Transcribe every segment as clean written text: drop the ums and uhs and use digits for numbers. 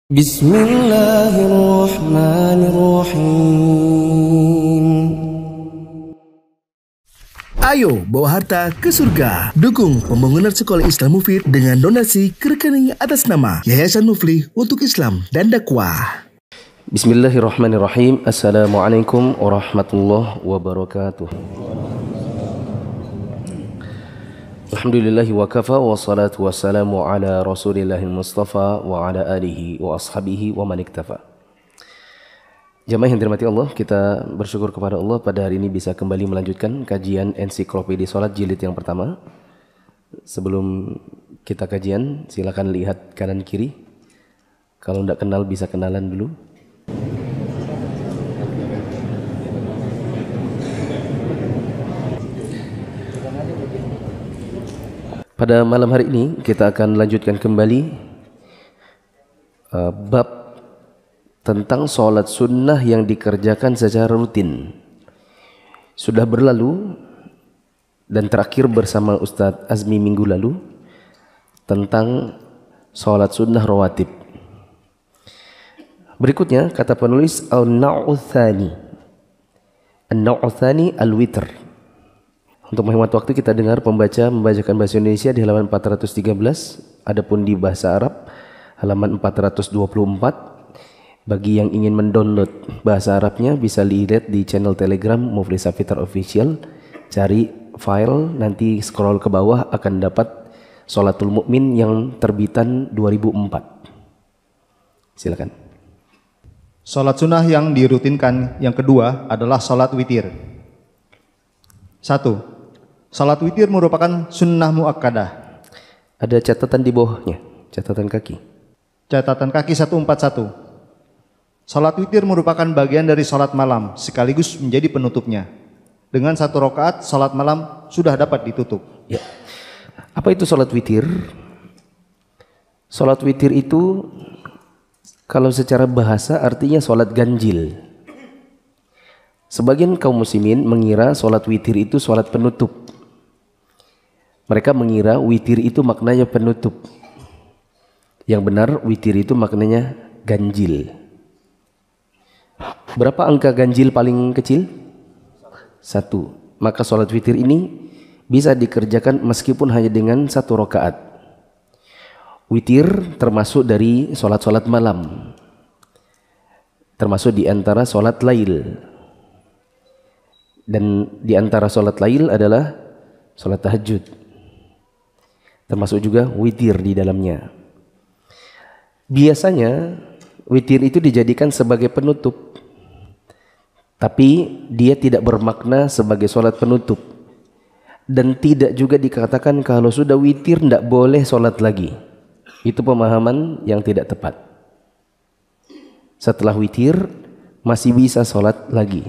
Bismillahirrahmanirrahim. Ayo bawa harta ke surga. Dukung pembangunan sekolah Islam Mufid dengan donasi ke rekening atas nama Yayasan Muflih untuk Islam dan Dakwah. Bismillahirrahmanirrahim. Assalamualaikum warahmatullahi wabarakatuh. Alhamdulillahi wa kafa wa salatu wassalamu ala rasulillahil mustafa wa ala alihi wa ashabihi wa man iktafa. Jamaah yang dirahmati Allah, kita bersyukur kepada Allah pada hari ini bisa kembali melanjutkan kajian ensiklopedia salat jilid yang pertama. Sebelum kita kajian, silakan lihat kanan kiri. Kalau tidak kenal bisa kenalan dulu. Pada malam hari ini kita akan lanjutkan kembali bab tentang sholat sunnah yang dikerjakan secara rutin. Sudah berlalu dan terakhir bersama Ustadz Azmi minggu lalu tentang sholat sunnah rawatib. Berikutnya kata penulis an-naw'u tsani. An-naw'u tsani al-witr. Untuk menghemat waktu kita dengar membacakan bahasa Indonesia di halaman 413, adapun di bahasa Arab halaman 424. Bagi yang ingin mendownload bahasa Arabnya bisa lihat di channel Telegram Muflih Safitar Official. Cari file, nanti scroll ke bawah akan dapat Sholatul Mukmin yang terbitan 2004. Silakan. Sholat sunnah yang dirutinkan yang kedua adalah sholat witir. 1. Sholat witir merupakan sunnah muakkadah. Ada catatan di bawahnya, catatan kaki. Catatan kaki 141. Sholat witir merupakan bagian dari sholat malam sekaligus menjadi penutupnya. Dengan 1 rakaat sholat malam sudah dapat ditutup. Ya. Apa itu sholat witir? Sholat witir itu kalau secara bahasa artinya sholat ganjil. Sebagian kaum muslimin mengira sholat witir itu sholat penutup. Mereka mengira witir itu maknanya penutup. Yang benar witir itu maknanya ganjil. Berapa angka ganjil paling kecil? 1. Maka sholat witir ini bisa dikerjakan meskipun hanya dengan 1 rakaat. Witir termasuk dari sholat-sholat malam. Termasuk di antara sholat lail. Dan di antara sholat lail adalah sholat tahajud. Termasuk juga witir di dalamnya. Biasanya witir itu dijadikan sebagai penutup. Tapi dia tidak bermakna sebagai sholat penutup. Dan tidak juga dikatakan kalau sudah witir tidak boleh sholat lagi. Itu pemahaman yang tidak tepat. Setelah witir masih bisa sholat lagi.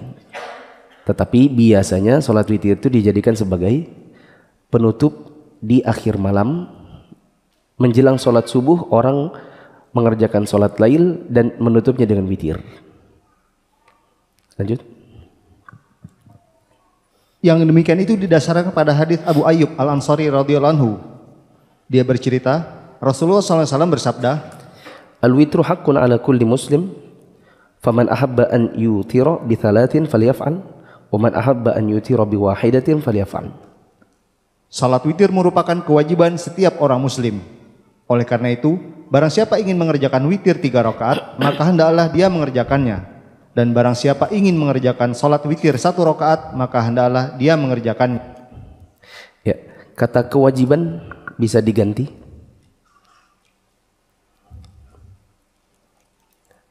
Tetapi biasanya sholat witir itu dijadikan sebagai penutup di akhir malam. Menjelang sholat subuh orang mengerjakan sholat lail dan menutupnya dengan witir. Lanjut. Yang demikian itu didasarkan pada hadis Abu Ayyub Al-Ansari radhiyallahu anhu. Dia bercerita, Rasulullah SAW bersabda, Al-witru haqqun ala kulli muslim, faman ahabba an yutira bi thalathin falyaf'al, wa man ahabba an yutira bi wahidatin falyaf'al. Salat witir merupakan kewajiban setiap orang muslim. Oleh karena itu, barang siapa ingin mengerjakan witir 3 rakaat, maka hendaklah dia mengerjakannya. Dan barang siapa ingin mengerjakan salat witir 1 rakaat, maka hendaklah dia mengerjakannya. Ya, kata kewajiban bisa diganti.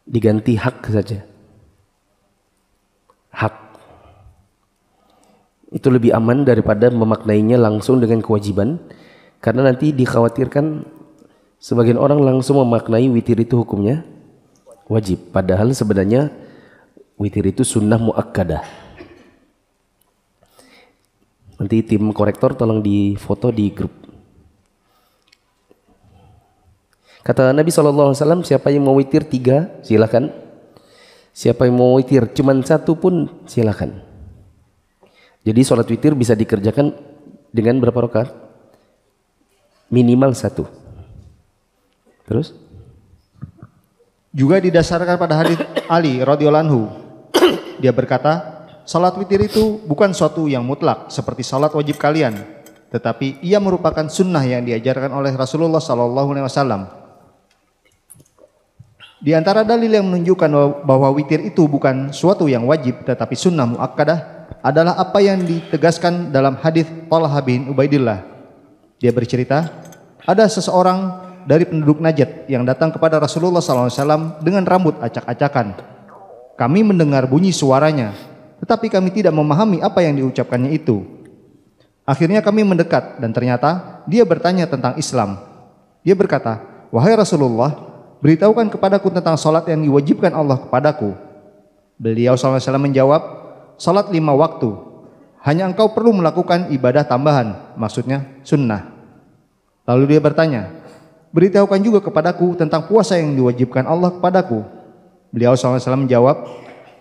Diganti hak saja. Hak. Itu lebih aman daripada memaknainya langsung dengan kewajiban, karena nanti dikhawatirkan sebagian orang langsung memaknai witir itu hukumnya wajib, padahal sebenarnya witir itu sunnah muakkadah. Nanti tim korektor tolong difoto di grup. Kata Nabi SAW, siapa yang mau witir 3 silakan. Siapa yang mau witir cuman 1 pun silakan. Jadi sholat witir bisa dikerjakan dengan berapa rakaat? Minimal 1. Terus? Juga didasarkan pada hadis Ali radhiyallahu anhu. Dia berkata, salat witir itu bukan suatu yang mutlak seperti salat wajib kalian, tetapi ia merupakan sunnah yang diajarkan oleh Rasulullah SAW. Di antara dalil yang menunjukkan bahwa witir itu bukan suatu yang wajib tetapi sunnah muakkadah adalah apa yang ditegaskan dalam hadis Talha bin Ubaidillah. Dia bercerita, ada seseorang dari penduduk Najd yang datang kepada Rasulullah SAW dengan rambut acak-acakan. Kami mendengar bunyi suaranya, tetapi kami tidak memahami apa yang diucapkannya itu. Akhirnya kami mendekat dan ternyata dia bertanya tentang Islam. Dia berkata, wahai Rasulullah, beritahukan kepadaku tentang salat yang diwajibkan Allah kepadaku. Beliau SAW menjawab, salat 5 waktu. Hanya engkau perlu melakukan ibadah tambahan, maksudnya sunnah. Lalu dia bertanya, beritahukan juga kepadaku tentang puasa yang diwajibkan Allah kepadaku. Beliau SAW menjawab,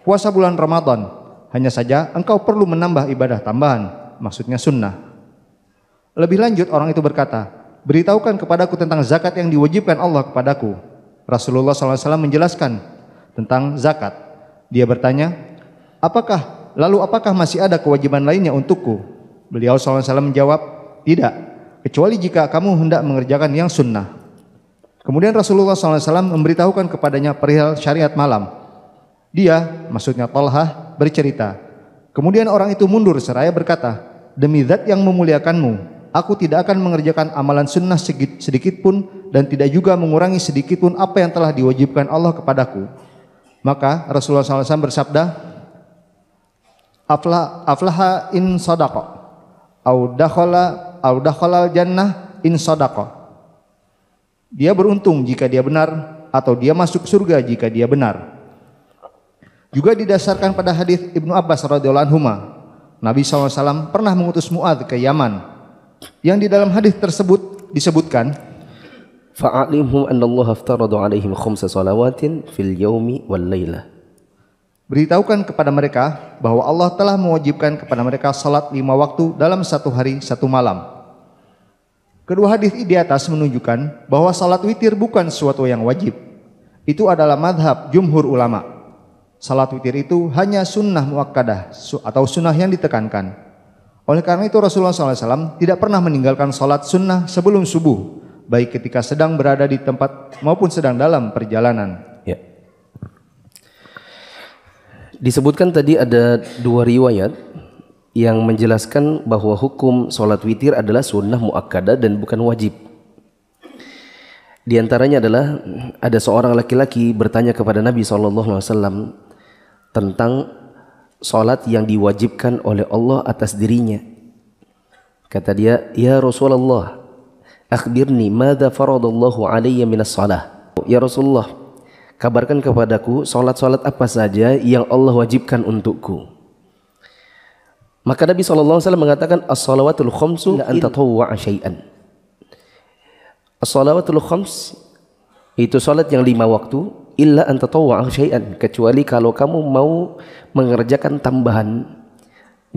puasa bulan Ramadan. Hanya saja engkau perlu menambah ibadah tambahan, maksudnya sunnah. Lebih lanjut orang itu berkata, beritahukan kepadaku tentang zakat yang diwajibkan Allah kepadaku. Rasulullah SAW menjelaskan tentang zakat. Dia bertanya, apakah masih ada kewajiban lainnya untukku? Beliau SAW menjawab, tidak, kecuali jika kamu hendak mengerjakan yang sunnah. Kemudian Rasulullah SAW memberitahukan kepadanya perihal syariat malam. Dia, maksudnya Talha, bercerita, kemudian orang itu mundur seraya berkata, demi zat yang memuliakanmu, aku tidak akan mengerjakan amalan sunnah sedikit pun dan tidak juga mengurangi sedikit pun apa yang telah diwajibkan Allah kepadaku. Maka Rasulullah SAW bersabda, aflaha in sadaqa au dakhala jannah in sadaqa. Dia beruntung jika dia benar atau dia masuk surga jika dia benar. Juga didasarkan pada hadis Ibnu Abbas radhiyallahu anhu, Nabi SAW pernah mengutus Mu'adz ke Yaman, yang di dalam hadis tersebut disebutkan, fa'alimhum annallaha aftarada 'alaihim 5 salawatin fil yaumi wal lailah. Beritahukan kepada mereka bahwa Allah telah mewajibkan kepada mereka salat 5 waktu dalam 1 hari 1 malam. Kedua hadis di atas menunjukkan bahwa salat witir bukan sesuatu yang wajib. Itu adalah madhab jumhur ulama. Salat witir itu hanya sunnah muakkadah atau sunnah yang ditekankan. Oleh karena itu Rasulullah SAW tidak pernah meninggalkan salat sunnah sebelum subuh, baik ketika sedang berada di tempat maupun sedang dalam perjalanan. Ya. Disebutkan tadi ada 2 riwayat yang menjelaskan bahwa hukum salat witir adalah sunnah muakkadah dan bukan wajib. Di antaranya adalah ada seorang laki-laki bertanya kepada Nabi SAW tentang salat yang diwajibkan oleh Allah atas dirinya. Kata dia, ya Rasulullah, akhbirni madza faradallahu alayya minas salah. Ya Rasulullah, kabarkan kepadaku salat-salat apa saja yang Allah wajibkan untukku. Maka Nabi SAW mengatakan, as-salawatul khamsu la anta tawwa'a syai'an. As-salawatul khams itu salat yang 5 waktu, illa anta tawwa'a syai'an, kecuali kalau kamu mau mengerjakan tambahan,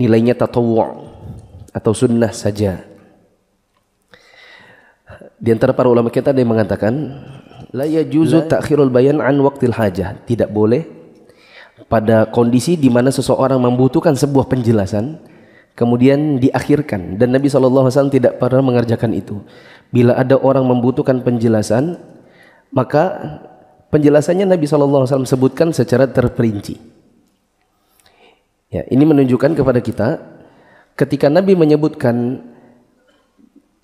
nilainya tatawwu' atau sunnah saja. Di antara para ulama kita ada yang mengatakan, la yajuzu ta'khirul bayan an waqtil hajah, tidak boleh pada kondisi di mana seseorang membutuhkan sebuah penjelasan kemudian diakhirkan, dan Nabi SAW tidak pernah mengerjakan itu. Bila ada orang membutuhkan penjelasan, maka penjelasannya Nabi SAW sebutkan secara terperinci. Ya, ini menunjukkan kepada kita ketika Nabi menyebutkan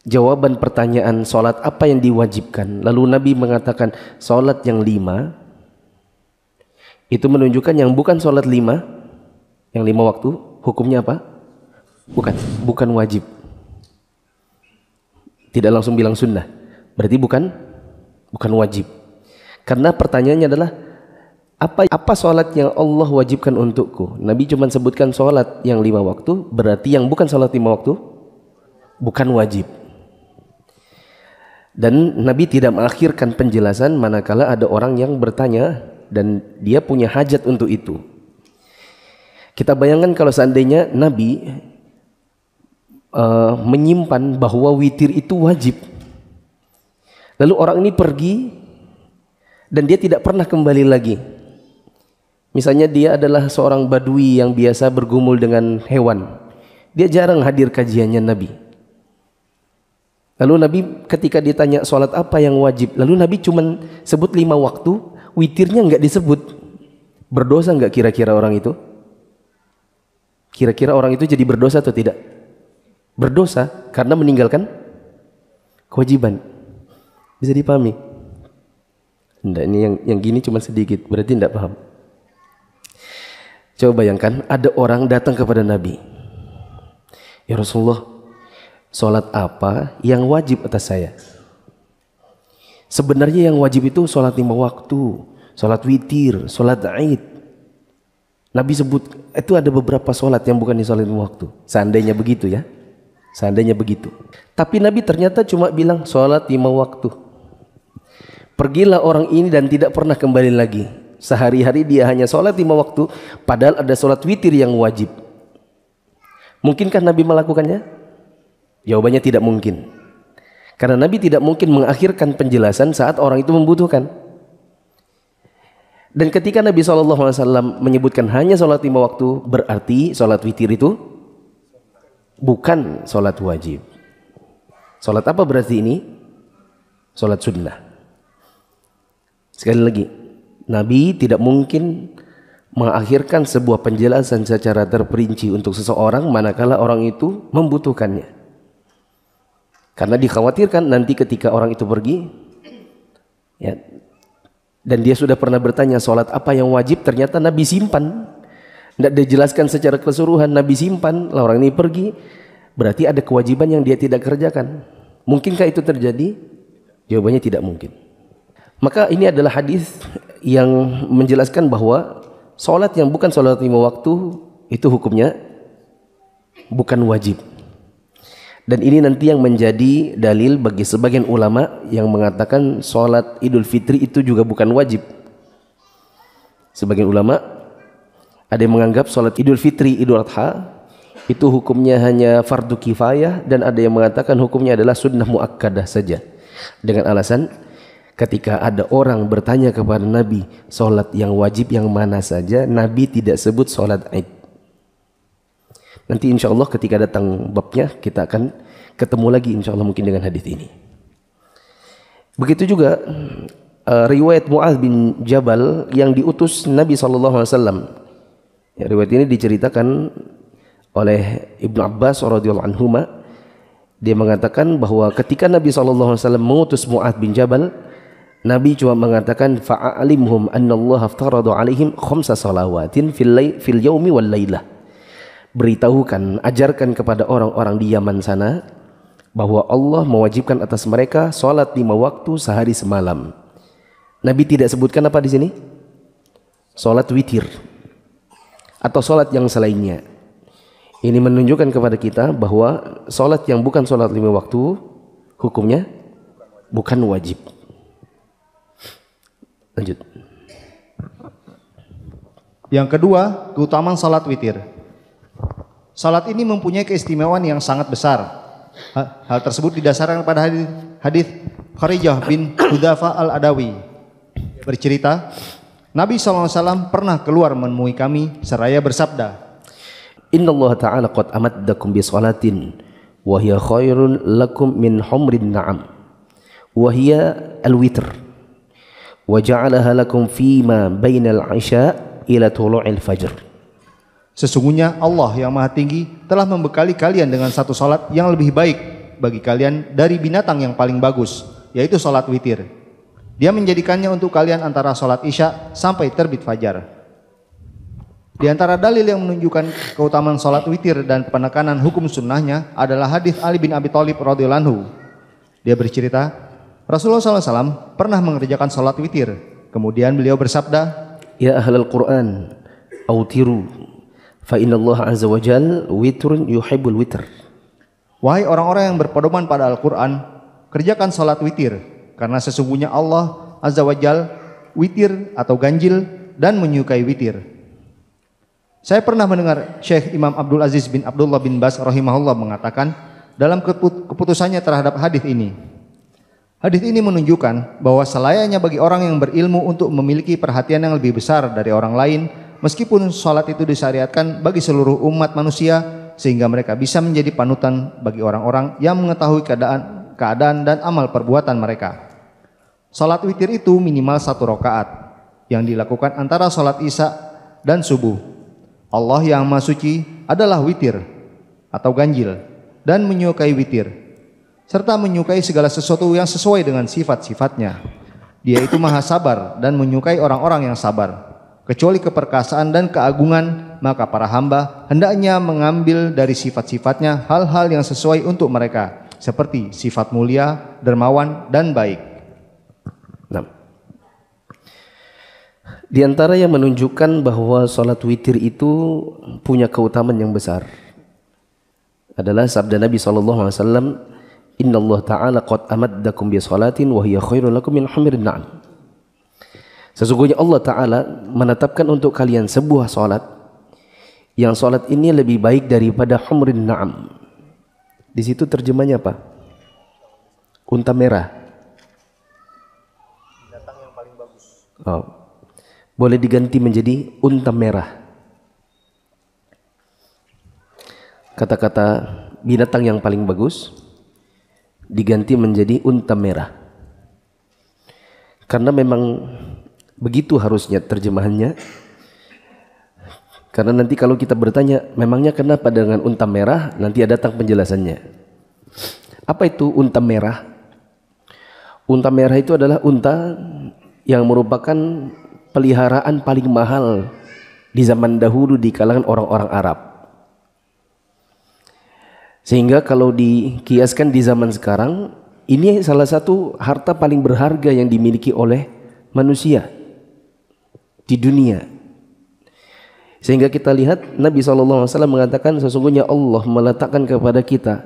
jawaban pertanyaan salat apa yang diwajibkan, lalu Nabi mengatakan salat yang 5, itu menunjukkan yang bukan salat 5, yang 5 waktu, hukumnya apa? Bukan wajib. Tidak langsung bilang sunnah, berarti bukan wajib. Karena pertanyaannya adalah apa salat yang Allah wajibkan untukku? Nabi cuma sebutkan salat yang 5 waktu, berarti yang bukan salat 5 waktu bukan wajib. Dan Nabi tidak mengakhirkan penjelasan manakala ada orang yang bertanya dan dia punya hajat untuk itu. Kita bayangkan kalau seandainya Nabi menyimpan bahwa witir itu wajib, lalu orang ini pergi dan dia tidak pernah kembali lagi. Misalnya dia adalah seorang badui yang biasa bergumul dengan hewan, dia jarang hadir kajiannya Nabi. Lalu Nabi ketika ditanya sholat apa yang wajib, lalu Nabi cuma sebut 5 waktu, witirnya nggak disebut. Berdosa nggak kira-kira orang itu? Kira-kira orang itu jadi berdosa atau tidak? Berdosa karena meninggalkan kewajiban. Bisa dipahami? Enggak, ini yang gini cuma sedikit, berarti enggak paham. Coba bayangkan ada orang datang kepada Nabi. Ya Rasulullah, sholat apa yang wajib atas saya? Sebenarnya yang wajib itu sholat 5 waktu, sholat witir, sholat Aid. Nabi sebut itu ada beberapa sholat yang bukan di sholat 5 waktu. Seandainya begitu ya, seandainya begitu. Tapi Nabi ternyata cuma bilang sholat 5 waktu. Pergilah orang ini dan tidak pernah kembali lagi. Sehari-hari dia hanya sholat 5 waktu, padahal ada sholat witir yang wajib. Mungkinkah Nabi melakukannya? Jawabannya tidak mungkin. Karena Nabi tidak mungkin mengakhirkan penjelasan saat orang itu membutuhkan. Dan ketika Nabi SAW menyebutkan hanya sholat 5 waktu, berarti sholat witir itu bukan sholat wajib. Sholat apa berarti ini? Sholat sunnah. Sekali lagi, Nabi tidak mungkin mengakhirkan sebuah penjelasan secara terperinci untuk seseorang manakala orang itu membutuhkannya. Karena dikhawatirkan nanti ketika orang itu pergi, ya, dan dia sudah pernah bertanya sholat apa yang wajib, ternyata Nabi simpan, tidak dijelaskan secara keseluruhan, Nabi simpan, lah orang ini pergi, berarti ada kewajiban yang dia tidak kerjakan. Mungkinkah itu terjadi? Jawabannya tidak mungkin. Maka ini adalah hadis yang menjelaskan bahwa sholat yang bukan sholat 5 waktu itu hukumnya bukan wajib. Dan ini nanti yang menjadi dalil bagi sebagian ulama yang mengatakan sholat Idul Fitri itu juga bukan wajib. Sebagian ulama ada yang menganggap sholat Idul Fitri, Idul Adha itu hukumnya hanya fardu kifayah, dan ada yang mengatakan hukumnya adalah sunnah muakkadah saja. Dengan alasan ketika ada orang bertanya kepada Nabi sholat yang wajib yang mana saja, Nabi tidak sebut sholat Id. Nanti insya Allah ketika datang babnya kita akan ketemu lagi insya Allah mungkin dengan hadis ini. Begitu juga riwayat Mu'adz bin Jabal yang diutus Nabi SAW. Ya, riwayat ini diceritakan oleh Ibnu Abbas radhiyallahu anhuma. Dia mengatakan bahwa ketika Nabi SAW mengutus Mu'adz bin Jabal, Nabi cuma mengatakan fa'alimhum annallaha aftaradu alaihim khamsa salawatin fil yaumi wal lailah. Beritahukan, ajarkan kepada orang-orang di Yaman sana bahwa Allah mewajibkan atas mereka salat 5 waktu sehari semalam. Nabi tidak sebutkan apa di sini? Salat witir atau salat yang selainnya. Ini menunjukkan kepada kita bahwa salat yang bukan salat 5 waktu hukumnya bukan wajib. Lanjut. Yang kedua, keutamaan salat witir. Salat ini mempunyai keistimewaan yang sangat besar. Hal tersebut didasarkan pada hadis Kharijah bin Hudzafa al-Adawi. Bercerita, Nabi SAW pernah keluar menemui kami seraya bersabda, Inna Allah Ta'ala qad amaddakum bi salatin wa hiya khairun lakum min humrin na'am wa hiya al-witr wa ja'alaha lakum fima bainal isya ila tulu'il fajr. Sesungguhnya Allah yang Maha Tinggi telah membekali kalian dengan satu salat yang lebih baik bagi kalian dari binatang yang paling bagus, yaitu salat witir. Dia menjadikannya untuk kalian antara salat isya sampai terbit fajar. Di antara dalil yang menunjukkan keutamaan salat witir dan penekanan hukum sunnahnya adalah hadis Ali bin Abi Thalib radhiyallahu anhu. Dia bercerita, Rasulullah SAW pernah mengerjakan salat witir. Kemudian beliau bersabda, Ya ahlal Quran, awtiru, fa inna Allah azza wa jal witrun yuhibbul witr. Wahai orang-orang yang berpedoman pada Al-Quran, kerjakan salat witir, karena sesungguhnya Allah azza wa jal witir atau ganjil dan menyukai witir. Saya pernah mendengar Syekh Imam Abdul Aziz bin Abdullah bin Bas rahimahullah mengatakan dalam keputusannya terhadap hadis ini, Hadis ini menunjukkan bahwa selayaknya bagi orang yang berilmu untuk memiliki perhatian yang lebih besar dari orang lain, meskipun sholat itu disyariatkan bagi seluruh umat manusia, sehingga mereka bisa menjadi panutan bagi orang-orang yang mengetahui keadaan dan amal perbuatan mereka. Sholat witir itu minimal 1 rakaat yang dilakukan antara sholat isya dan subuh. Allah yang Maha Suci adalah witir atau ganjil dan menyukai witir, serta menyukai segala sesuatu yang sesuai dengan sifat-sifatnya. Dia itu Maha Sabar dan menyukai orang-orang yang sabar. Kecuali keperkasaan dan keagungan, maka para hamba hendaknya mengambil dari sifat-sifatnya hal-hal yang sesuai untuk mereka, seperti sifat mulia, dermawan, dan baik. Nah, di antara yang menunjukkan bahwa salat witir itu punya keutamaan yang besar adalah sabda Nabi SAW, Inna Allah Ta'ala qad amaddakum bi salatin wa hiya khairul lakum min hamirin na'am. Sesungguhnya Allah Ta'ala menetapkan untuk kalian sebuah salat, yang salat ini lebih baik daripada humrin na'am. Di situ terjemahnya apa? Unta merah. Oh. Boleh diganti menjadi unta merah. Kata-kata binatang yang paling bagus diganti menjadi unta merah. Karena memang begitu harusnya terjemahannya. Karena nanti kalau kita bertanya, memangnya kenapa dengan unta merah? Nanti ada datang penjelasannya. Apa itu unta merah? Unta merah itu adalah unta yang merupakan peliharaan paling mahal di zaman dahulu di kalangan orang-orang Arab. Sehingga kalau dikiaskan di zaman sekarang, ini salah satu harta paling berharga yang dimiliki oleh manusia di dunia. Sehingga kita lihat Nabi SAW mengatakan sesungguhnya Allah meletakkan kepada kita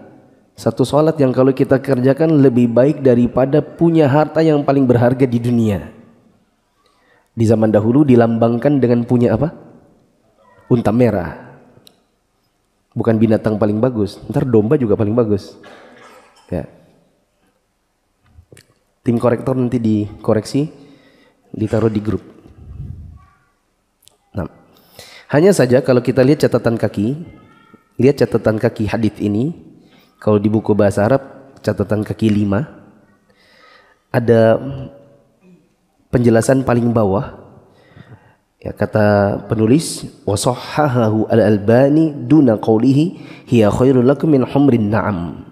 satu salat yang kalau kita kerjakan lebih baik daripada punya harta yang paling berharga di dunia. Di zaman dahulu dilambangkan dengan punya apa? Unta merah. Bukan binatang paling bagus. Ntar domba juga paling bagus. Ya. Tim korektor nanti dikoreksi, ditaruh di grup. Nah, hanya saja kalau kita lihat catatan kaki hadits ini, kalau di buku bahasa Arab catatan kaki 5 ada penjelasan paling bawah. Ya, kata penulis wasahhahu al-Albani duna qawlihi hiya khairul lakum min humrin na'am.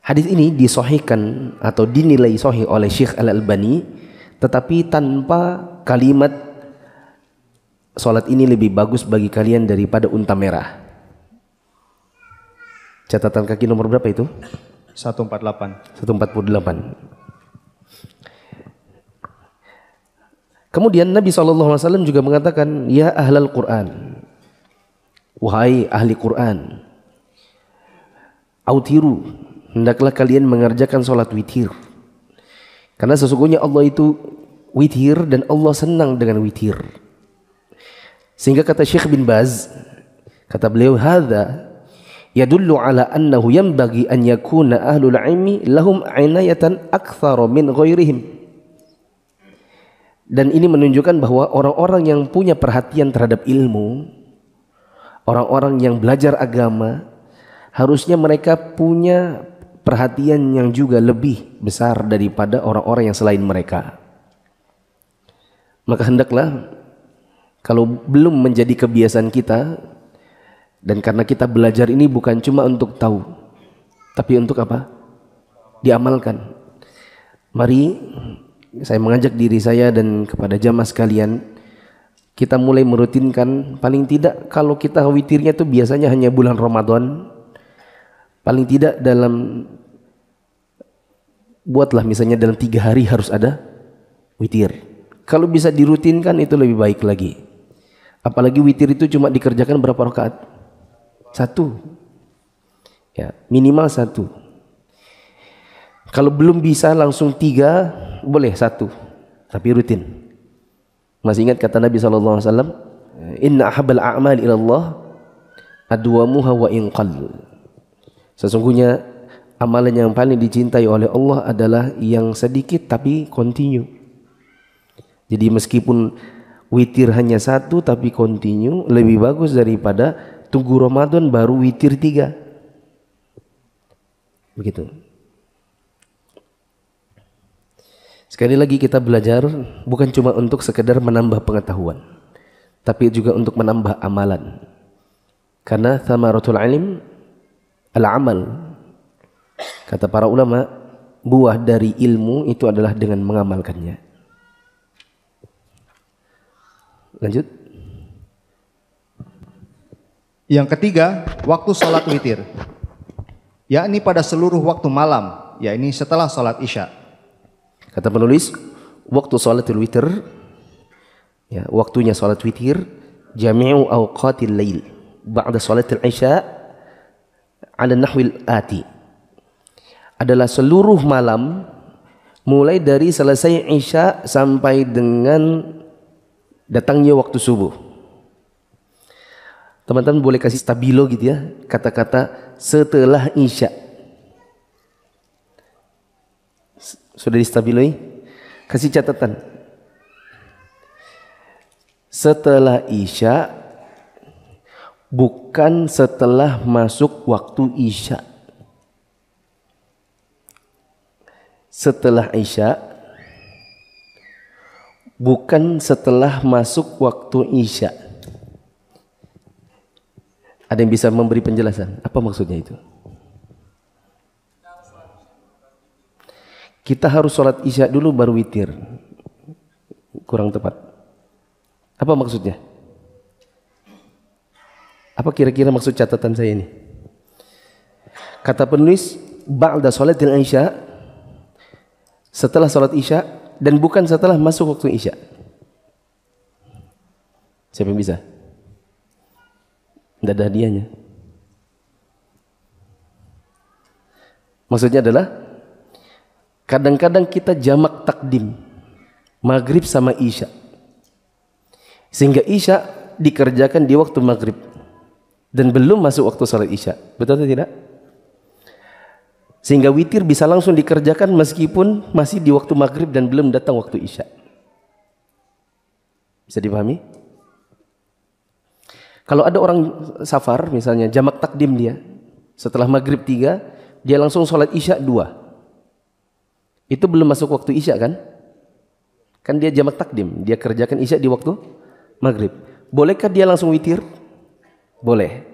Hadis ini disahihkan atau dinilai sahih oleh Syekh Al-Albani, tetapi tanpa kalimat salat ini lebih bagus bagi kalian daripada unta merah. Catatan kaki nomor berapa itu? 148. Kemudian Nabi SAW juga mengatakan, ya ahlal Quran, wahai ahli Quran, autiru, hendaklah kalian mengerjakan salat witir. Karena sesungguhnya Allah itu witir dan Allah senang dengan witir. Sehingga kata Syekh bin Baz, kata beliau, hadza yadullu ala annahu yanbaghi an yakuna ahlul ilmi lahum inayatan aktsara min ghairihim. Dan ini menunjukkan bahwa orang-orang yang punya perhatian terhadap ilmu, orang-orang yang belajar agama, harusnya mereka punya perhatian yang juga lebih besar daripada orang-orang yang selain mereka. Maka hendaklah, kalau belum menjadi kebiasaan kita, dan karena kita belajar ini bukan cuma untuk tahu, tapi untuk apa? Diamalkan. Mari saya mengajak diri saya dan kepada jamaah sekalian, kita mulai merutinkan, paling tidak kalau kita witirnya itu biasanya hanya bulan Ramadan, paling tidak buatlah misalnya dalam 3 hari harus ada witir. Kalau bisa dirutinkan itu lebih baik lagi. Apalagi witir itu cuma dikerjakan berapa rakaat? 1. Ya, minimal 1. Kalau belum bisa langsung 3, boleh 1, tapi rutin. Masih ingat kata Nabi SAW, inna ahabbal a'mal ilallah adwamuha wa inqal. Sesungguhnya amalan yang paling dicintai oleh Allah adalah yang sedikit tapi continue. Jadi meskipun witir hanya satu tapi continue lebih bagus daripada tunggu Ramadan baru witir 3. Begitu. Sekali lagi kita belajar bukan cuma untuk sekedar menambah pengetahuan, tapi juga untuk menambah amalan. Karena thamaratul ilm al-amal. Kata para ulama, buah dari ilmu itu adalah dengan mengamalkannya. Lanjut. Yang ketiga, waktu salat witir, yakni pada seluruh waktu malam, yakni setelah salat isya. Kata penulis, waktu salatul witir, ya, waktunya salat witir, jami'u awqatil lail, ba'da salatul isya, ala nahwil ati. Adalah seluruh malam, mulai dari selesai isya sampai dengan datangnya waktu subuh. Teman-teman boleh kasih stabilo gitu ya, kata-kata setelah isya. Sudah distabiloi? Kasih catatan. Setelah isya, bukan setelah masuk waktu isya. Setelah isya, bukan setelah masuk waktu isya. Ada yang bisa memberi penjelasan? Apa maksudnya itu? Kita harus sholat isya dulu baru witir. Kurang tepat. Apa maksudnya? Apa kira-kira maksud catatan saya ini? Kata penulis, ba'da sholatil isya, setelah sholat isya, dan bukan setelah masuk waktu isya. Siapa yang bisa? Tidak ada hadiahnya. Maksudnya adalah kadang-kadang kita jamak takdim maghrib sama isya, sehingga isya dikerjakan di waktu maghrib dan belum masuk waktu salat isya. Betul atau tidak? Sehingga witir bisa langsung dikerjakan meskipun masih di waktu maghrib dan belum datang waktu isya. Bisa dipahami? Kalau ada orang safar misalnya jamak takdim dia, setelah maghrib 3 dia langsung sholat isya 2, itu belum masuk waktu isya kan? Kan dia jamak takdim, dia kerjakan isya di waktu maghrib. Bolehkah dia langsung witir? Boleh,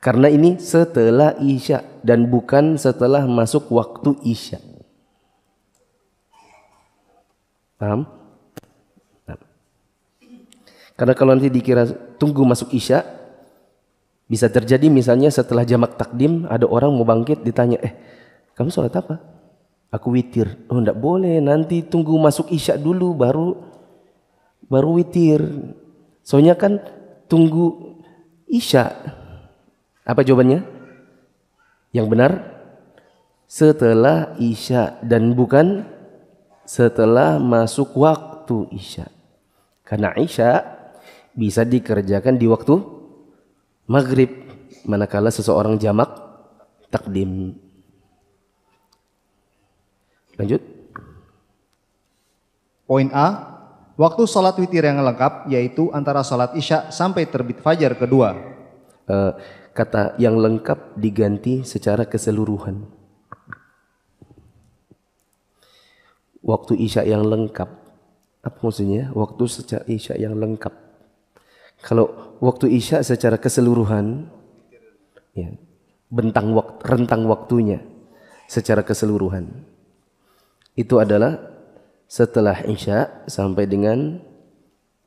karena ini setelah isya dan bukan setelah masuk waktu isya. Paham? Karena kalau nanti dikira tunggu masuk isya, bisa terjadi misalnya setelah jamak takdim ada orang mau bangkit ditanya, kamu sholat apa? Aku witir. Oh enggak boleh, nanti tunggu masuk isya dulu baru witir. Soalnya kan tunggu isya. Apa jawabannya? Yang benar setelah isya dan bukan setelah masuk waktu isya. Karena isya bisa dikerjakan di waktu maghrib, manakala seseorang jamak takdim. Lanjut. Poin A, waktu salat witir yang lengkap yaitu antara salat isya sampai terbit fajar kedua. Kata yang lengkap diganti secara keseluruhan. Waktu isya yang lengkap, apa maksudnya? Waktu secara isya yang lengkap. Kalau waktu isya secara keseluruhan, ya, rentang waktunya secara keseluruhan, itu adalah setelah isya sampai dengan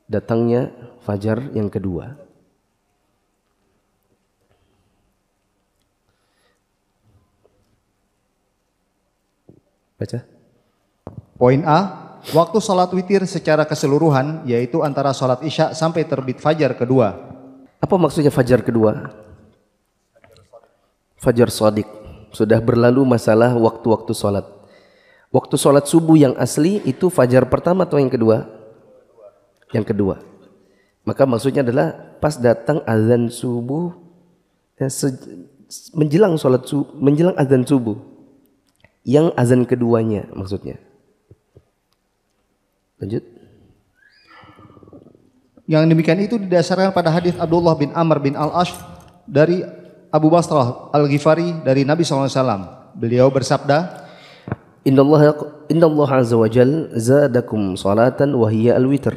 datangnya fajar yang kedua. Baca. Poin A, waktu salat witir secara keseluruhan yaitu antara salat isya sampai terbit fajar kedua. Apa maksudnya fajar kedua? Fajar shadiq. Sudah berlalu masalah waktu-waktu salat. Waktu salat subuh yang asli itu fajar pertama atau yang kedua? Yang kedua. Maka maksudnya adalah pas datang azan subuh, menjelang azan subuh. yang azan keduanya maksudnya. Lanjut. Yang demikian itu didasarkan pada hadis Abdullah bin Amr bin Al-Ash dari Abu Basrah Al-Ghifari dari Nabi SAW. Beliau bersabda, Inna Allah azza wa jal zadakum salatan wa hiya al-witr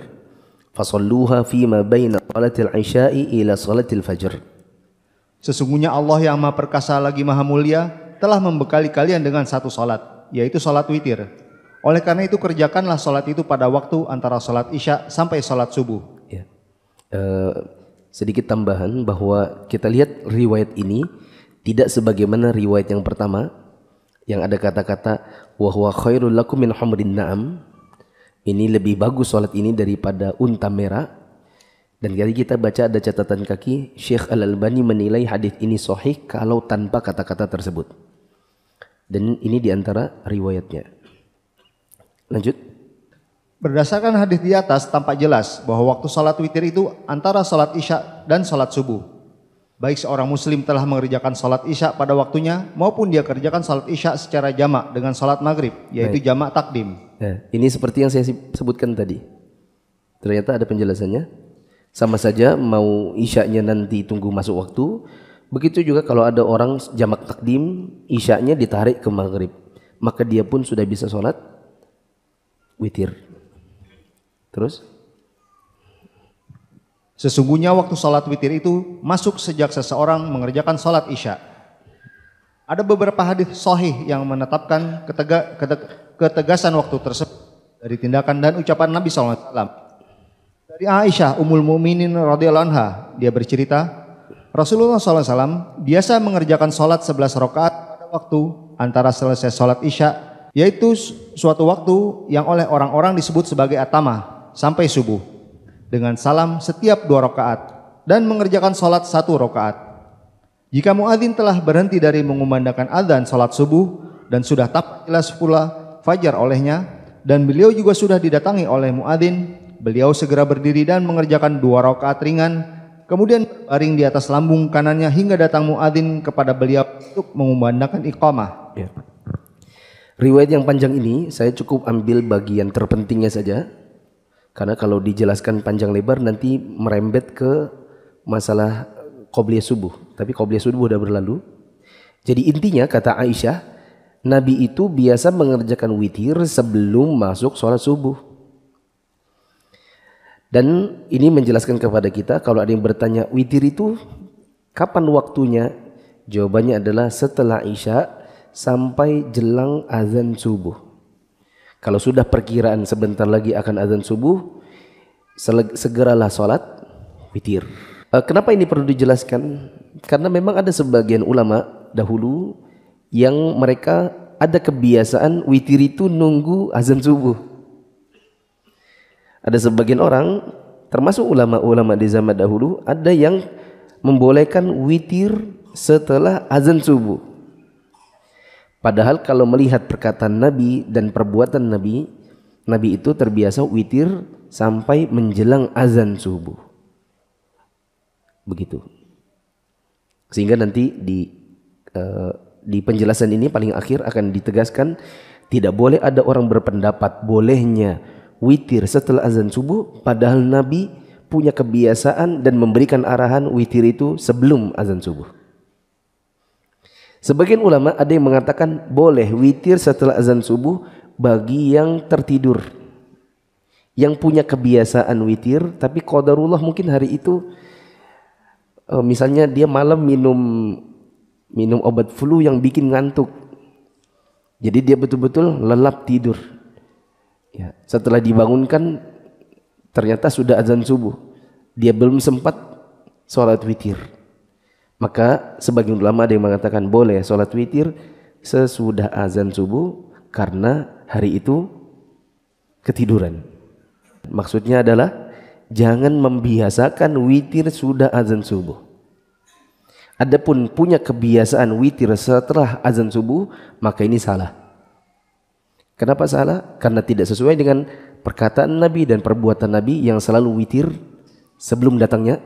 fasalluha fima baina salatil isya'i ila salatil fajr. sesungguhnya Allah yang Maha Perkasa lagi Maha Mulia telah membekali kalian dengan satu salat, yaitu salat witir. Oleh karena itu kerjakanlah salat itu pada waktu antara salat isya sampai salat subuh. Ya. Sedikit tambahan bahwa kita lihat riwayat ini tidak sebagaimana riwayat yang pertama yang ada kata-kata wa huwa khairul lakum min humrin na'am. Ini lebih bagus salat ini daripada unta merah. Dan kali kita baca ada catatan kaki, Syekh Al-Albani menilai hadis ini sahih kalau tanpa kata-kata tersebut. Dan ini diantara riwayatnya. Lanjut. Berdasarkan hadis di atas tampak jelas bahwa waktu salat witir itu antara salat isya dan salat subuh. Baik seorang muslim telah mengerjakan salat isya pada waktunya maupun dia kerjakan salat isya secara jamak dengan salat maghrib, yaitu jamak takdim. Nah, ini seperti yang saya sebutkan tadi. Ternyata ada penjelasannya. Sama saja mau isyanya nanti tunggu masuk waktu, begitu juga kalau ada orang jamak takdim, isyanya ditarik ke maghrib, maka dia pun sudah bisa sholat witir. Terus? Sesungguhnya waktu salat witir itu masuk sejak seseorang mengerjakan salat isya. Ada beberapa hadis sahih yang menetapkan ketegasan waktu tersebut dari tindakan dan ucapan Nabi SAW. Dari Aisyah Ummul Mukminin radhiyallahu anha, dia bercerita, Rasulullah SAW biasa mengerjakan salat 11 rakaat pada waktu antara selesai salat isya, yaitu suatu waktu yang oleh orang-orang disebut sebagai atama sampai subuh, dengan salam setiap 2 rakaat dan mengerjakan salat 1 rakaat. Jika muadzin telah berhenti dari mengumandangkan adzan salat subuh dan sudah tampak jelas pula fajar olehnya dan beliau juga sudah didatangi oleh muadzin, beliau segera berdiri dan mengerjakan 2 rakaat ringan, kemudian berbaring di atas lambung kanannya hingga datang muadzin kepada beliau untuk mengumandangkan iqamah. Ya. Riwayat yang panjang ini saya cukup ambil bagian terpentingnya saja. Karena kalau dijelaskan panjang lebar nanti merembet ke masalah qobliyah subuh. Tapi qobliyah subuh sudah berlalu. Jadi intinya kata Aisyah, Nabi itu biasa mengerjakan witir sebelum masuk sholat subuh. Dan ini menjelaskan kepada kita kalau ada yang bertanya witir itu kapan waktunya? Jawabannya adalah setelah isya sampai jelang azan subuh. Kalau sudah perkiraan sebentar lagi akan azan subuh, segeralah sholat witir. Kenapa ini perlu dijelaskan? Karena memang ada sebagian ulama dahulu yang mereka ada kebiasaan witir itu nunggu azan subuh. Ada sebagian orang, termasuk ulama-ulama di zaman dahulu, ada yang membolehkan witir setelah azan subuh. Padahal kalau melihat perkataan Nabi dan perbuatan Nabi, Nabi itu terbiasa witir sampai menjelang azan subuh. Begitu. Sehingga nanti di penjelasan ini paling akhir akan ditegaskan tidak boleh ada orang berpendapat bolehnya witir setelah azan subuh, padahal Nabi punya kebiasaan dan memberikan arahan witir itu sebelum azan subuh. Sebagian ulama ada yang mengatakan boleh witir setelah azan subuh bagi yang tertidur, yang punya kebiasaan witir, tapi qadarullah mungkin hari itu misalnya dia malam minum obat flu yang bikin ngantuk, jadi dia betul-betul lelap tidur. Ya, setelah dibangunkan ternyata sudah azan subuh, dia belum sempat sholat witir. Maka sebagian ulama ada yang mengatakan boleh sholat witir sesudah azan subuh karena hari itu ketiduran. Maksudnya adalah jangan membiasakan witir sudah azan subuh. Adapun punya kebiasaan witir setelah azan subuh, maka ini salah. Kenapa salah? Karena tidak sesuai dengan perkataan Nabi dan perbuatan Nabi yang selalu witir sebelum datangnya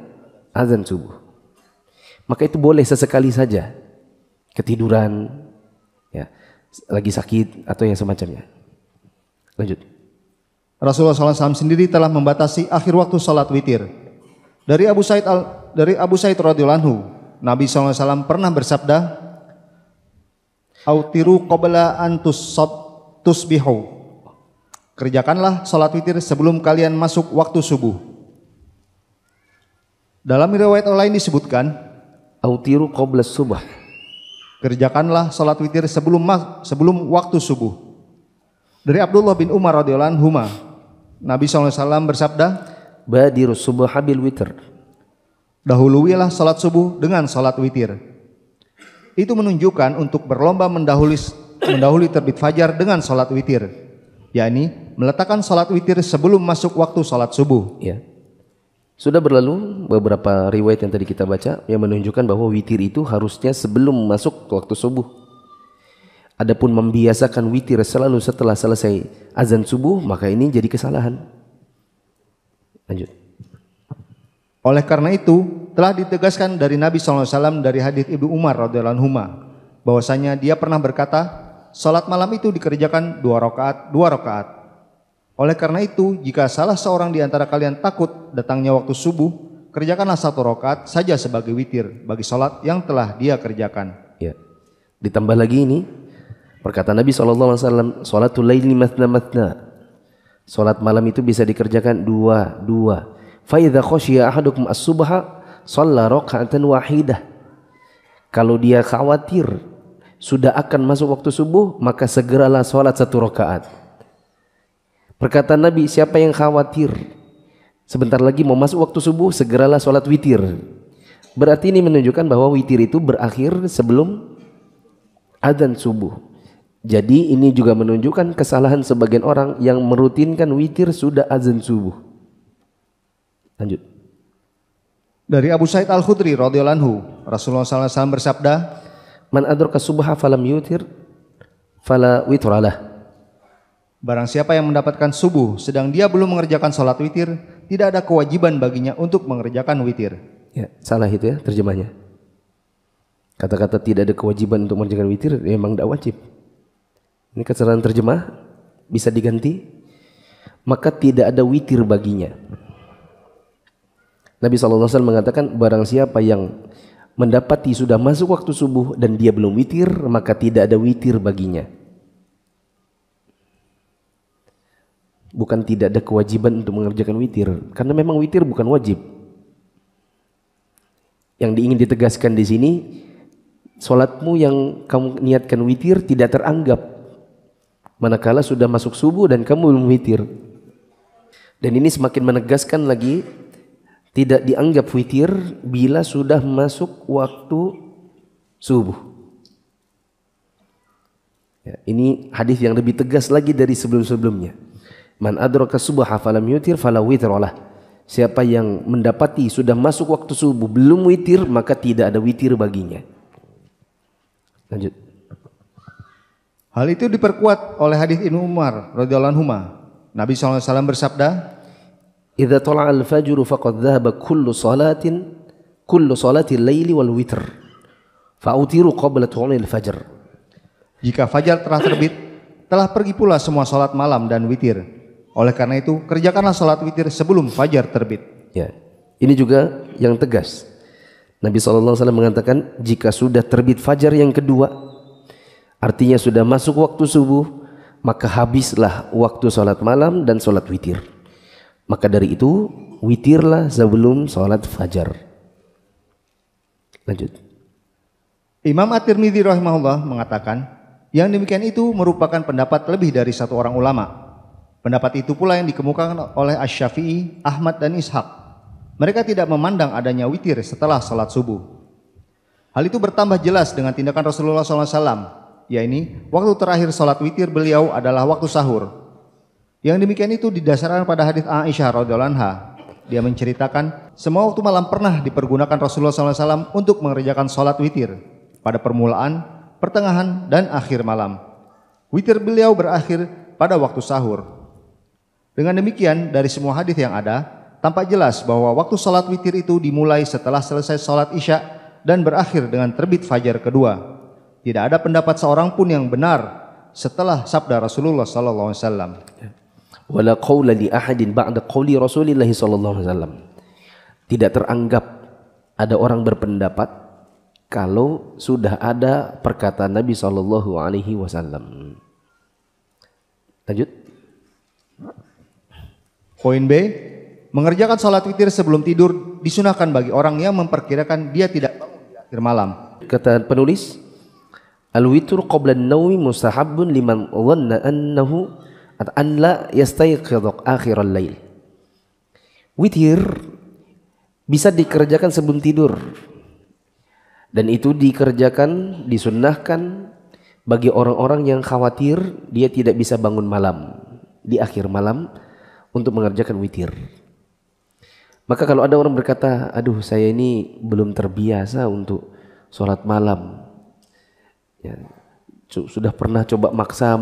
azan subuh. Maka itu boleh sesekali saja ketiduran, ya, lagi sakit atau yang semacamnya. Lanjut. Rasulullah SAW sendiri telah membatasi akhir waktu salat witir. Dari Abu Sa'id radhiyallahu anhu, Nabi SAW pernah bersabda, "Autiru qabla an tusbihu." Kerjakanlah salat witir sebelum kalian masuk waktu subuh. Dalam riwayat lain disebutkan, Autiru qabla subah. kerjakanlah salat witir sebelum waktu subuh. Dari Abdullah bin Umar radhiyallahu anhu, Nabi SAW bersabda, Badirus subha bil witr. dahuluilah salat subuh dengan salat witir. Itu menunjukkan untuk berlomba mendahului terbit fajar dengan salat witir, yakni meletakkan salat witir sebelum masuk waktu salat subuh. Ya. Sudah berlalu beberapa riwayat yang tadi kita baca yang menunjukkan bahwa witir itu harusnya sebelum masuk waktu subuh. Adapun membiasakan witir selalu setelah selesai azan subuh, maka ini jadi kesalahan. Lanjut. Oleh karena itu telah ditegaskan dari Nabi SAW dari hadits Ibnu Umar radhiyallahu anhu bahwasanya dia pernah berkata, salat malam itu dikerjakan 2 rakaat. Oleh karena itu, jika salah seorang di antara kalian takut datangnya waktu subuh, kerjakanlah 1 rakaat saja sebagai witir bagi salat yang telah dia kerjakan. Ya. Ditambah lagi ini perkataan Nabi SAW, salatul laili mathna mathna. Salat malam itu bisa dikerjakan 2. Fa idza khashiya ahadukum as-subha shalla raka'atan wahidah. Kalau dia khawatir sudah akan masuk waktu subuh, maka segeralah salat 1 rakaat. Perkataan Nabi, siapa yang khawatir sebentar lagi mau masuk waktu subuh, segeralah sholat witir. Berarti ini menunjukkan bahwa witir itu berakhir sebelum adzan subuh. Jadi ini juga menunjukkan kesalahan sebagian orang yang merutinkan witir sudah azan subuh. Lanjut. Dari Abu Sa'id Al-Khudri radhiyallahu anhu, Rasulullah SAW bersabda, Man adraka subha falam yutir fala witralah. barang siapa yang mendapatkan subuh sedang dia belum mengerjakan salat witir, tidak ada kewajiban baginya untuk mengerjakan witir. Ya, salah itu ya terjemahnya. Kata-kata tidak ada kewajiban untuk mengerjakan witir memang tidak wajib. Ini kesalahan terjemah, bisa diganti. Maka tidak ada witir baginya. Nabi SAW mengatakan barang siapa yang mendapati sudah masuk waktu subuh dan dia belum witir, maka tidak ada witir baginya. Bukan tidak ada kewajiban untuk mengerjakan witir, karena memang witir bukan wajib. Yang ingin ditegaskan di sini, solatmu yang kamu niatkan witir tidak teranggap manakala sudah masuk subuh dan kamu belum witir. Dan ini semakin menegaskan lagi tidak dianggap witir bila sudah masuk waktu subuh. Ya, ini hadis yang lebih tegas lagi dari sebelum-sebelumnya. Man adraka subha falam yutir fala witralah. Siapa yang mendapati sudah masuk waktu subuh belum witir, maka tidak ada witir baginya. Lanjut. Hal itu diperkuat oleh hadis Ibnu Umar radhiyallahu anhu. Nabi SAW bersabda, Idza tala'a al-fajr faqad dhahaba kullu salatil laili wal witr. Fa'utiru qabla tulu'il fajr. jika fajar telah terbit, telah pergi pula semua salat malam dan witir. Oleh karena itu, kerjakanlah salat witir sebelum fajar terbit. Ya, ini juga yang tegas. Nabi SAW mengatakan jika sudah terbit fajar yang kedua, artinya sudah masuk waktu subuh, maka habislah waktu salat malam dan salat witir. Maka dari itu witirlah sebelum salat fajar. Lanjut. Imam At-Tirmidzi rahimahullah mengatakan, yang demikian itu merupakan pendapat lebih dari 1 orang ulama. Pendapat itu pula yang dikemukakan oleh Asy-Syafi'i, Ahmad dan Ishaq. Mereka tidak memandang adanya witir setelah salat subuh. Hal itu bertambah jelas dengan tindakan Rasulullah SAW, yakni waktu terakhir salat witir beliau adalah waktu sahur. Yang demikian itu didasarkan pada hadis Aisyah radhiyallahu anha. Dia menceritakan semua waktu malam pernah dipergunakan Rasulullah SAW untuk mengerjakan salat witir pada permulaan, pertengahan, dan akhir malam. Witir beliau berakhir pada waktu sahur. Dengan demikian, dari semua hadis yang ada, tampak jelas bahwa waktu salat witir itu dimulai setelah selesai salat Isya dan berakhir dengan terbit fajar kedua. Tidak ada pendapat seorang pun yang benar setelah sabda Rasulullah sallallahu alaihi wasallam. Wala qaula li ahadin ba'da qauli Rasulillah sallallahu alaihi wasallam. Tidak teranggap ada orang berpendapat kalau sudah ada perkataan Nabi sallallahu alaihi wasallam. Lanjut. Poin B, mengerjakan salat witir sebelum tidur disunahkan bagi orang yang memperkirakan dia tidak bangun di akhir malam. Kata penulis, al-witr qabla an-nawmi mustahabbun liman dhanna annahu an la yastayqidh akhir al-lail. Witir bisa dikerjakan sebelum tidur. Dan itu dikerjakan, disunnahkan bagi orang-orang yang khawatir dia tidak bisa bangun malam di akhir malam untuk mengerjakan witir. Maka kalau ada orang berkata, aduh saya ini belum terbiasa untuk sholat malam, ya, sudah pernah coba maksa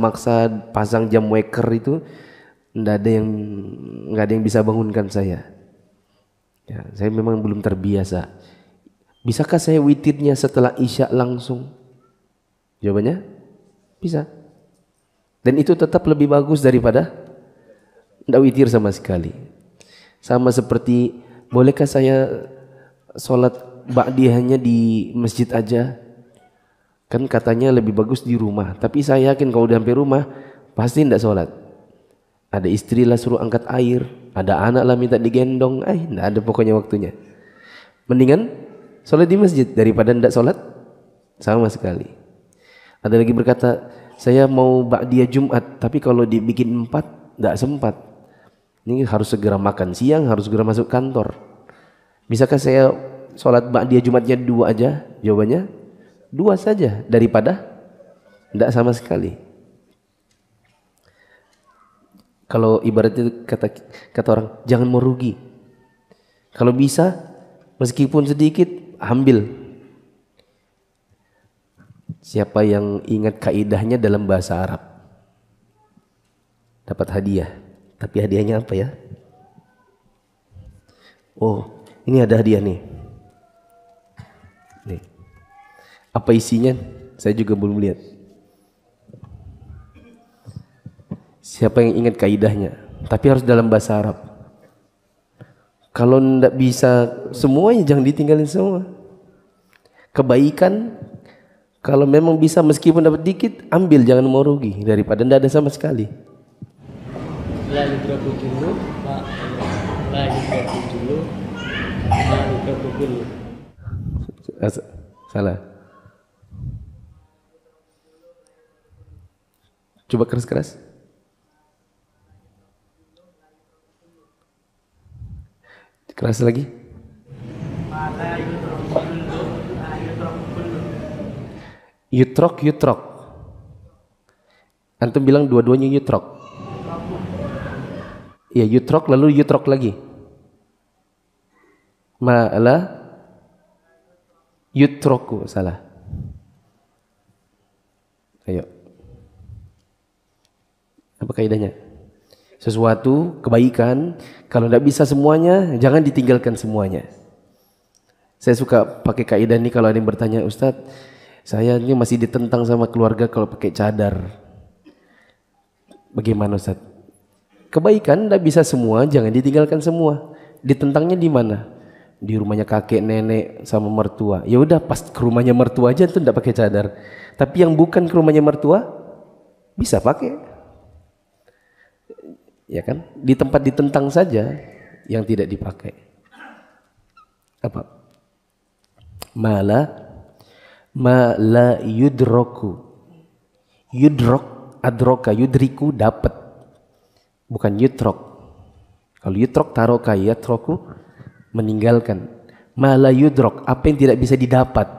pasang jam waker itu, nggak ada yang bisa bangunkan saya. Ya, saya memang belum terbiasa. Bisakah saya witirnya setelah isya langsung? Jawabannya bisa. Dan itu tetap lebih bagus daripada tidak witir sama sekali. Sama seperti, bolehkah saya sholat ba'diyahnya di masjid aja? Kan katanya lebih bagus di rumah. Tapi saya yakin kalau udah sampai rumah pasti tidak sholat. Ada istri lah suruh angkat air, ada anak lah minta digendong, tidak ada pokoknya waktunya. Mendingan sholat di masjid daripada tidak sholat sama sekali. Ada lagi berkata, saya mau ba'diyah Jumat, tapi kalau dibikin 4 tidak sempat. Ini harus segera makan siang, harus segera masuk kantor. Bisakah saya sholat ba'diyah Jumatnya 2 aja? Jawabannya 2 saja daripada tidak sama sekali. Kalau ibaratnya kata orang, jangan mau rugi. Kalau bisa, meskipun sedikit, ambil. Siapa yang ingat kaidahnya dalam bahasa Arab dapat hadiah. Tapi hadiahnya apa ya? Oh, ini ada hadiah nih. Nih. Apa isinya? Saya juga belum lihat. Siapa yang ingat kaidahnya? Tapi harus dalam bahasa Arab. Kalau tidak bisa semuanya, jangan ditinggalin semua. Kebaikan, kalau memang bisa meskipun dapat dikit, ambil, jangan mau rugi daripada tidak ada sama sekali. La yudraku dulu, la yudraku dulu, la yudraku dulu. Salah. Coba keras-keras. Keras lagi. Yutrok. Antum bilang dua-duanya yutrok. Ya, yutrok lalu yutrok lagi. Ma'ala yutroku, salah. Ayo. Apa kaidahnya? Sesuatu kebaikan, kalau tidak bisa semuanya, jangan ditinggalkan semuanya. Saya suka pakai kaidah ini kalau ada yang bertanya, Ustadz, saya ini masih ditentang sama keluarga kalau pakai cadar. Bagaimana Ustadz? Kebaikan tidak bisa semua, jangan ditinggalkan semua. Ditentangnya di mana? Di rumahnya kakek, nenek, sama mertua. Ya udah, pas ke rumahnya mertua aja tuh tidak pakai cadar. Tapi yang bukan ke rumahnya mertua bisa pakai. Ya kan? Di tempat ditentang saja yang tidak dipakai. Apa? Mala yudroku. Yudrok, adroka, yudriku, dapat. Bukan yutrok. Kalau yutrok taroka, yatroku, meninggalkan. Mala yudrok, apa yang tidak bisa didapat,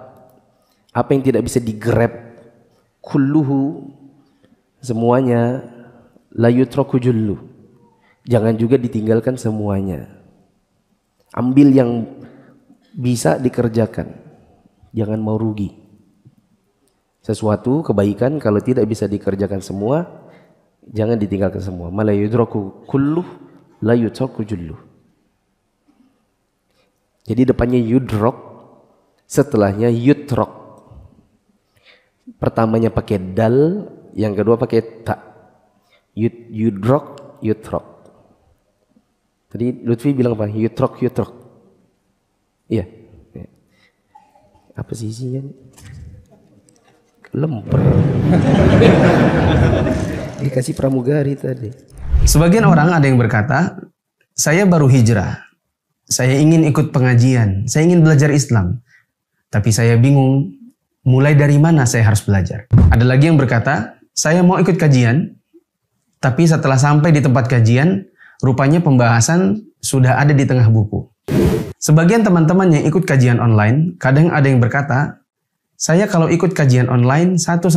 apa yang tidak bisa digrab. Kulluhu, semuanya. La yutroku jullu, jangan juga ditinggalkan semuanya. Ambil yang bisa dikerjakan, jangan mau rugi. Sesuatu kebaikan kalau tidak bisa dikerjakan semua, jangan ditinggalkan semua. Ma la yudraku kulluh, la yutraku julluh. Jadi depannya yudrok, setelahnya yutrok. Pertamanya pakai dal, Yang kedua pakai ta. Yudrok, yutrok. Tadi Lutfi bilang apa? Yutrok, yutrok. Iya. Apa sih isinya? Lemper. Dikasih pramugari tadi. Sebagian orang ada yang berkata, saya baru hijrah. Saya ingin ikut pengajian. Saya ingin belajar Islam. Tapi saya bingung mulai dari mana saya harus belajar. Ada lagi yang berkata, saya mau ikut kajian. Tapi setelah sampai di tempat kajian, rupanya pembahasan sudah ada di tengah buku. Sebagian teman-teman yang ikut kajian online, kadang ada yang berkata, saya kalau ikut kajian online 1-2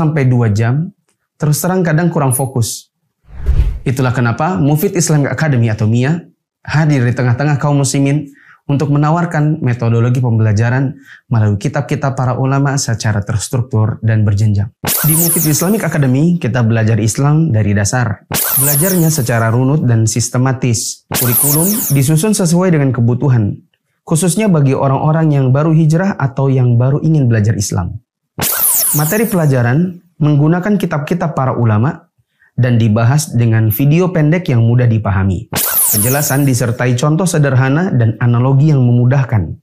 jam, terus terang kadang kurang fokus. Itulah kenapa Mufid Islamic Academy atau MIA hadir di tengah-tengah kaum muslimin untuk menawarkan metodologi pembelajaran melalui kitab-kitab para ulama secara terstruktur dan berjenjang. Di Mufid Islamic Academy, kita belajar Islam dari dasar. Belajarnya secara runut dan sistematis. Kurikulum disusun sesuai dengan kebutuhan, khususnya bagi orang-orang yang baru hijrah atau yang baru ingin belajar Islam. Materi pelajaran menggunakan kitab-kitab para ulama dan dibahas dengan video pendek yang mudah dipahami. Penjelasan disertai contoh sederhana dan analogi yang memudahkan.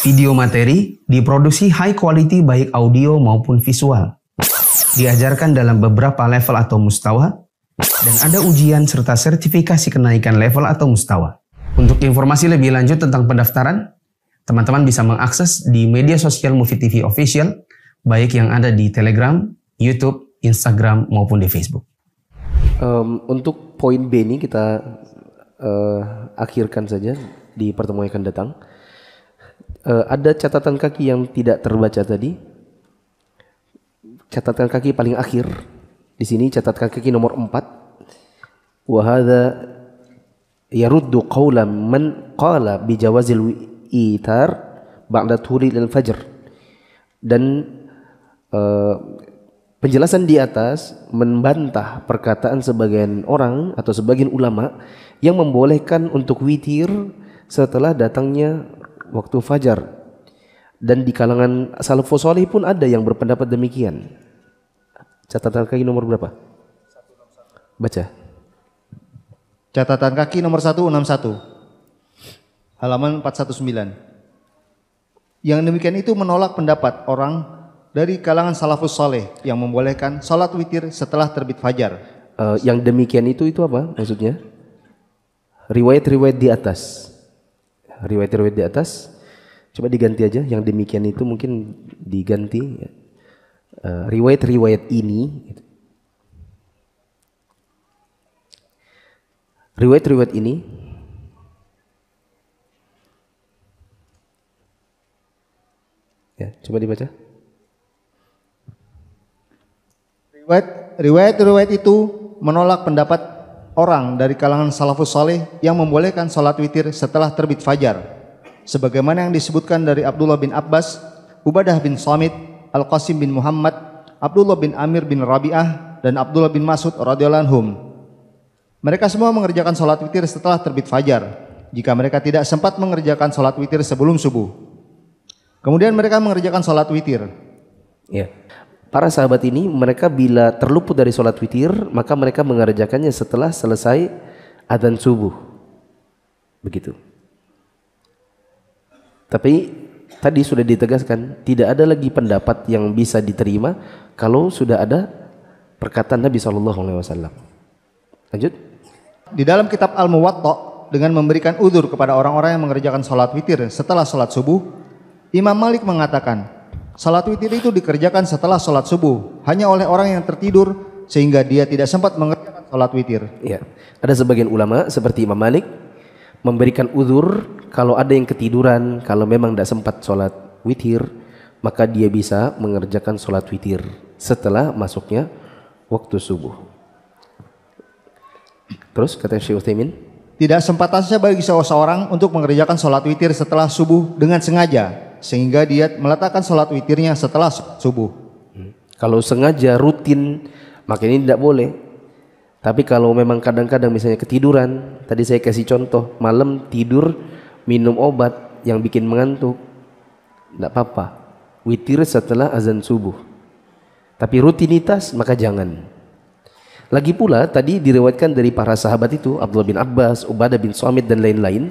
Video materi diproduksi high quality baik audio maupun visual. Diajarkan dalam beberapa level atau mustawa, dan ada ujian serta sertifikasi kenaikan level atau mustawa. Untuk informasi lebih lanjut tentang pendaftaran, teman-teman bisa mengakses di media sosial Mufid TV Official, baik yang ada di Telegram, YouTube, Instagram, maupun di Facebook. Untuk poin B ini kita akhirkan saja di pertemuan yang akan datang. Ada catatan kaki yang tidak terbaca tadi. Catatan kaki paling akhir. Di sini catatan kaki nomor 4. Wa hadza yaruddu qawla man qala bi jawazil itar ba'da tulil al-fajr. Dan penjelasan di atas membantah perkataan sebagian orang atau sebagian ulama yang membolehkan untuk witir setelah datangnya waktu fajar. Dan di kalangan salafus saleh pun ada yang berpendapat demikian. Catatan kaki nomor berapa? Baca. Catatan kaki nomor 161. Halaman 419. Yang demikian itu menolak pendapat orang dari kalangan salafus saleh yang membolehkan salat witir setelah terbit fajar. Yang demikian itu apa maksudnya? Riwayat-riwayat di atas. Riwayat-riwayat di atas. Coba diganti aja. Yang demikian itu mungkin diganti. Riwayat-riwayat ini. Riwayat-riwayat ini. Ya, coba dibaca. Riwayat-riwayat itu menolak pendapat orang dari kalangan salafus saleh yang membolehkan salat witir setelah terbit fajar, sebagaimana yang disebutkan dari Abdullah bin Abbas, Ubadah bin Samit, Al-Qasim bin Muhammad, Abdullah bin Amir bin Rabi'ah, dan Abdullah bin Mas'ud radhiyallahu anhum. Mereka semua mengerjakan salat witir setelah terbit fajar, jika mereka tidak sempat mengerjakan salat witir sebelum subuh. Kemudian mereka mengerjakan salat witir. Ya. Para sahabat ini mereka bila terluput dari sholat witir maka mereka mengerjakannya setelah selesai adzan subuh. Begitu. Tapi tadi sudah ditegaskan tidak ada lagi pendapat yang bisa diterima kalau sudah ada perkataan Nabi SAW. Lanjut. Di dalam kitab Al-Muwatta dengan memberikan udzur kepada orang-orang yang mengerjakan sholat witir setelah sholat subuh, Imam Malik mengatakan salat witir itu dikerjakan setelah sholat subuh hanya oleh orang yang tertidur sehingga dia tidak sempat mengerjakan sholat witir. Ya. Ada sebagian ulama seperti Imam Malik memberikan uzur kalau ada yang ketiduran, kalau memang tidak sempat sholat witir maka dia bisa mengerjakan sholat witir setelah masuknya waktu subuh. Terus kata Syekh Utsaimin, tidak sempatannya bagi seseorang untuk mengerjakan sholat witir setelah subuh dengan sengaja sehingga dia meletakkan sholat witirnya setelah subuh. Kalau sengaja rutin maka ini tidak boleh. Tapi kalau memang kadang-kadang misalnya ketiduran, tadi saya kasih contoh malam tidur minum obat yang bikin mengantuk, tidak apa-apa. Witir setelah azan subuh. Tapi rutinitas maka jangan. Lagi pula tadi diriwayatkan dari para sahabat itu, Abdullah bin Abbas, Ubadah bin Samit dan lain-lain,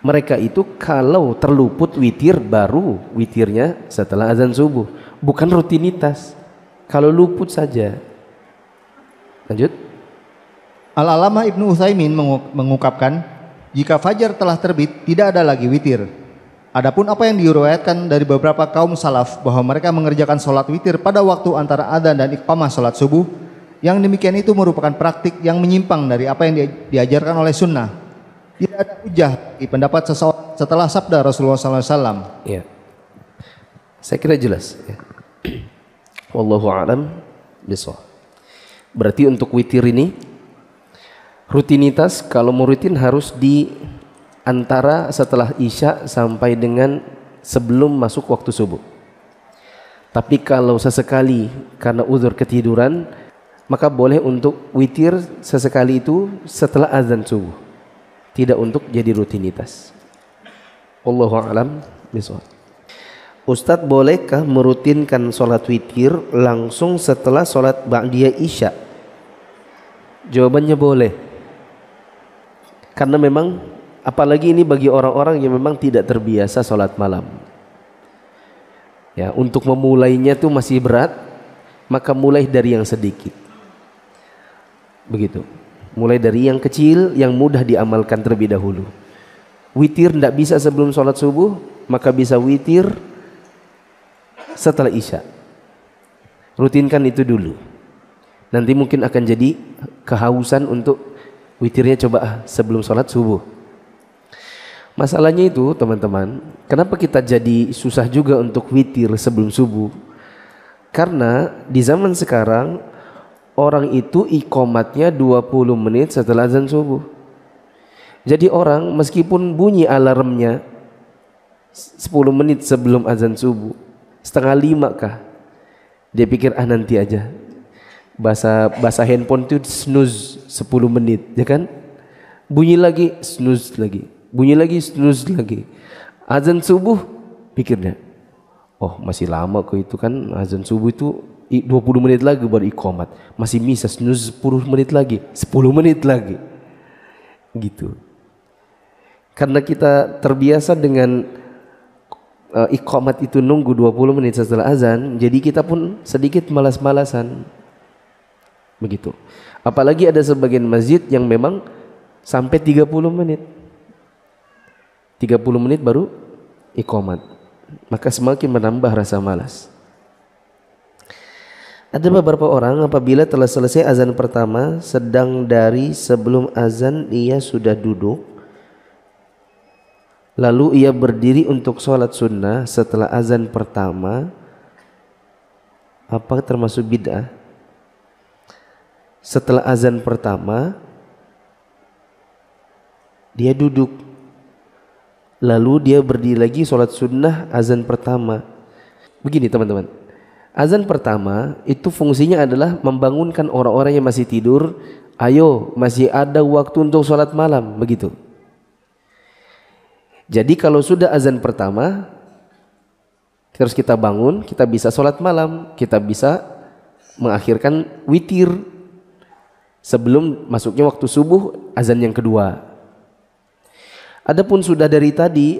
mereka itu kalau terluput witir baru witirnya setelah azan subuh, bukan rutinitas. Kalau luput saja. Lanjut. Al-Alamah Ibnu Utsaimin mengungkapkan, jika fajar telah terbit tidak ada lagi witir. Adapun apa yang diriwayatkan dari beberapa kaum salaf bahwa mereka mengerjakan sholat witir pada waktu antara adzan dan iqamah sholat subuh, yang demikian itu merupakan praktik yang menyimpang dari apa yang diajarkan oleh sunnah. Tidak ada hujah di pendapat seseorang setelah sabda Rasulullah SAW. Ya, saya kira jelas. Ya. Wallahu a'lam bishawab. Berarti untuk witir ini rutinitas, kalau mau rutin harus di antara setelah isya sampai dengan sebelum masuk waktu subuh. Tapi kalau sesekali karena uzur ketiduran, maka boleh untuk witir sesekali itu setelah azan subuh, tidak untuk jadi rutinitas. Wallahu a'lam bishawab. Ustadz, bolehkah merutinkan sholat witir langsung setelah sholat ba'diyah isya? Jawabannya boleh. Karena memang apalagi ini bagi orang-orang yang memang tidak terbiasa sholat malam. Ya, untuk memulainya tuh masih berat, maka mulai dari yang sedikit. Begitu. Mulai dari yang kecil yang mudah diamalkan terlebih dahulu. Witir tidak bisa sebelum sholat subuh, maka bisa witir setelah isya. Rutinkan itu dulu. Nanti mungkin akan jadi kehausan untuk witirnya coba sebelum sholat subuh. Masalahnya itu teman-teman, kenapa kita jadi susah juga untuk witir sebelum subuh? Karena di zaman sekarang orang itu iqomatnya 20 menit setelah azan subuh. Jadi orang meskipun bunyi alarmnya 10 menit sebelum azan subuh, 4:30 kah, dia pikir nanti aja. Bahasa handphone itu snooze 10 menit, ya kan? Bunyi lagi, snooze lagi. Bunyi lagi, snooze lagi. Azan subuh pikirnya, oh masih lama kok itu kan, azan subuh itu 20 menit lagi baru iqamat. Masih bisa snooze 10 menit lagi, 10 menit lagi. Gitu. Karena kita terbiasa dengan iqamat itu nunggu 20 menit setelah azan, jadi kita pun sedikit malas-malasan. Begitu. Apalagi ada sebagian masjid yang memang sampai 30 menit. 30 menit baru iqamat. Maka semakin menambah rasa malas. Ada beberapa orang apabila telah selesai azan pertama, sedang dari sebelum azan ia sudah duduk, lalu ia berdiri untuk sholat sunnah setelah azan pertama, apa termasuk bid'ah? Setelah azan pertama dia duduk, lalu dia berdiri lagi sholat sunnah azan pertama. Begini teman-teman, azan pertama itu fungsinya adalah membangunkan orang-orang yang masih tidur. Ayo, masih ada waktu untuk sholat malam, begitu. Jadi kalau sudah azan pertama, terus kita bangun, kita bisa sholat malam, kita bisa mengakhirkan witir sebelum masuknya waktu subuh azan yang kedua. Adapun sudah dari tadi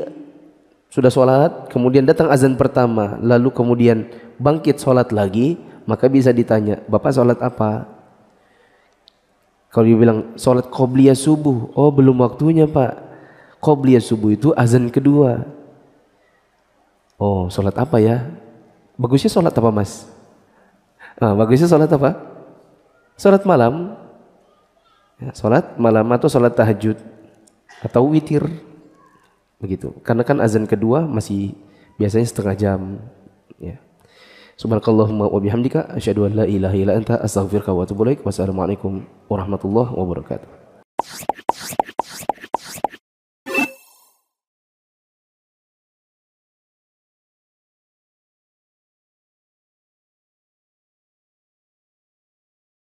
sudah sholat, kemudian datang azan pertama, lalu kemudian bangkit sholat lagi, maka bisa ditanya, Bapak sholat apa? Kalau dia bilang sholat qobliyah subuh, oh belum waktunya Pak. Qobliyah subuh itu azan kedua. Oh sholat apa ya? Bagusnya sholat apa Mas? Bagusnya sholat apa? Sholat malam. Sholat malam atau sholat tahajud atau witir, begitu. Karena kan azan kedua masih biasanya setengah jam. Ya. Subhanakallahumma wa bihamdika asyhadu an la ilaha illa anta astaghfiruka wa atubu ilaik. Wassalamualaikum warahmatullahi wabarakatuh.